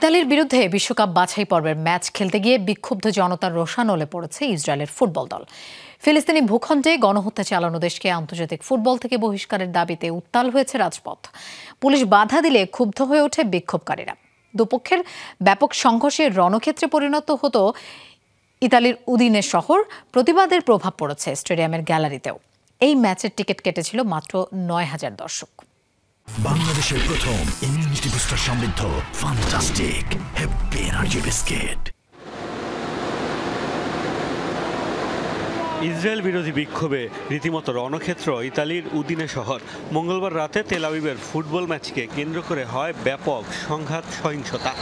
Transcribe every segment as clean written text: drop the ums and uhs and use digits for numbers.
ইতালির বিরুদ্ধে বিশ্বকাপ বাছাই পর্বের ম্যাচ খেলতে গিয়ে বিক্ষুব্ধ জনতার রোষানলে পড়েছে ইসরায়েলের ফুটবল দল। ফিলিস্তিনি ভূখণ্ডে গণহত্যা চালানো দেশকে আন্তর্জাতিক ফুটবল থেকে বহিষ্কারের দাবিতে উত্তাল হয়েছে রাজপথ। পুলিশ বাধা দিলে ক্ষুব্ধ হয়ে ওঠে বিক্ষোভকারীরা। দুপক্ষের ব্যাপক সংঘর্ষে রণক্ষেত্রে পরিণত হতো ইতালির উদিনে শহর। প্রতিবাদের প্রভাব পড়েছে স্টেডিয়ামের গ্যালারিতেও। এই ম্যাচের টিকিট কেটেছিল মাত্র ৯,০০০ দর্শক। বাংলাদেশের প্রথম ইমিউনিটি বুস্টার সমৃদ্ধ fantastic happy energy biscuit. Israel বিরোধী বিক্ষোভে রীতিমতো রণক্ষেত্র ইতালির উদিনে শহর। মঙ্গলবার রাতে তেল আবিবের ফুটবল ম্যাচকে কেন্দ্র করে হয় ব্যাপক সংঘাত সহিংসতা।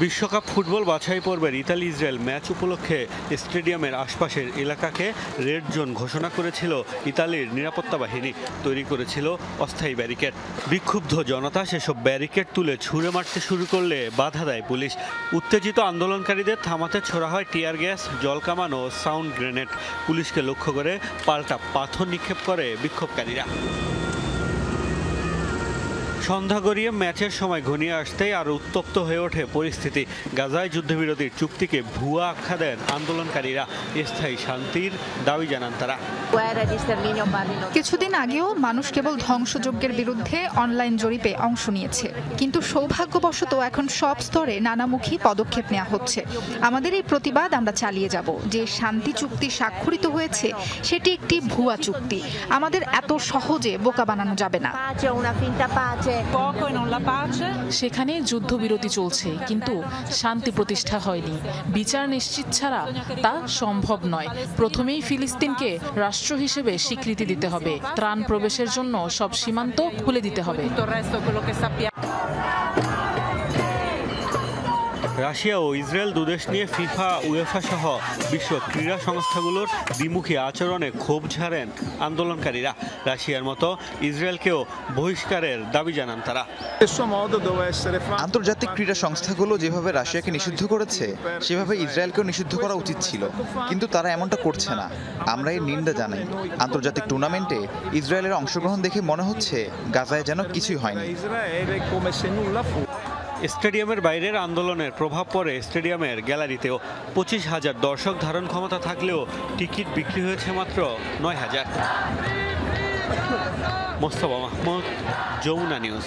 বিশ্বকাপ ফুটবল বাছাই পর্বের ইতালি ইসরায়েল ম্যাচ উপলক্ষে স্টেডিয়ামের আশপাশের এলাকাকে রেড জোন ঘোষণা করেছিল ইতালির নিরাপত্তা বাহিনী। তৈরি করেছিল অস্থায়ী ব্যারিকেড। বিক্ষুব্ধ জনতা সেসব ব্যারিকেড তুলে ছুঁড়ে মারতে শুরু করলে বাধা দেয় পুলিশ। উত্তেজিত আন্দোলনকারীদের থামাতে ছোড়া হয় টিয়ার গ্যাস, জলকামান ও সাউন্ড গ্রেনেড। পুলিশকে লক্ষ্য করে পাল্টা পাথর নিক্ষেপ করে বিক্ষোভকারীরা। সন্ধ্যা গড়িয়ে ম্যাচের সময় ঘনিয়ে আসতেই আরও উত্তপ্ত হয়ে ওঠে পরিস্থিতি। গাজায় যুদ্ধবিরতির চুক্তিকে ভুয়া আখ্যা দেন আন্দোলনকারীরা। স্থায়ী শান্তির দাবি জানান তারা। কিছুদিন আগেও মানুষ কেবল ধ্বংসযজ্ঞের বিরুদ্ধে অনলাইন জরিপে অংশ নিয়েছে, কিন্তু সৌভাগ্যবশত এখন সব স্তরে নানামুখী পদক্ষেপ নেওয়া হচ্ছে। আমাদের এই প্রতিবাদ আমরা চালিয়ে যাব। যে শান্তি চুক্তি স্বাক্ষরিত হয়েছে সেটি একটি ভুয়া চুক্তি। আমাদের এত সহজে বোকা বানানো যাবে না। সেখানে যুদ্ধবিরতি চলছে, কিন্তু শান্তি প্রতিষ্ঠা হয়নি। বিচার নিশ্চিত ছাড়া তা সম্ভব নয়। প্রথমেই ফিলিস্তিনকে রাষ্ট্র হিসেবে স্বীকৃতি দিতে হবে। ত্রাণ প্রবেশের জন্য সব সীমান্ত খুলে দিতে হবে। রাশিয়া ও ইসরায়েল দুদেশ নিয়ে ফিফা, উয়েফা সহ বিশ্ব ক্রীড়া সংস্থাগুলোর দ্বিমুখী আচরণে ক্ষোভ ঝাড়েন আন্দোলনকারীরা। রাশিয়ার মতো ইসরায়েলকেও বহিষ্কারের দাবি জানান তারা। আন্তর্জাতিক ক্রীড়া সংস্থাগুলো যেভাবে রাশিয়াকে নিষিদ্ধ করেছে সেভাবে ইসরায়েলকেও নিষিদ্ধ করা উচিত ছিল, কিন্তু তারা এমনটা করছে না। আমরা এর নিন্দা জানাই। আন্তর্জাতিক টুর্নামেন্টে ইসরায়েলের অংশগ্রহণ দেখে মনে হচ্ছে গাজায় যেন কিছুই হয়নি। স্টেডিয়ামের বাইরের আন্দোলনের প্রভাব পড়ে স্টেডিয়ামের গ্যালারিতেও। 25,000 দর্শক ধারণ ক্ষমতা থাকলেও টিকিট বিক্রি হয়েছে মাত্র 9,000। মোস্তফা মাহমুদ, যমুনা নিউজ।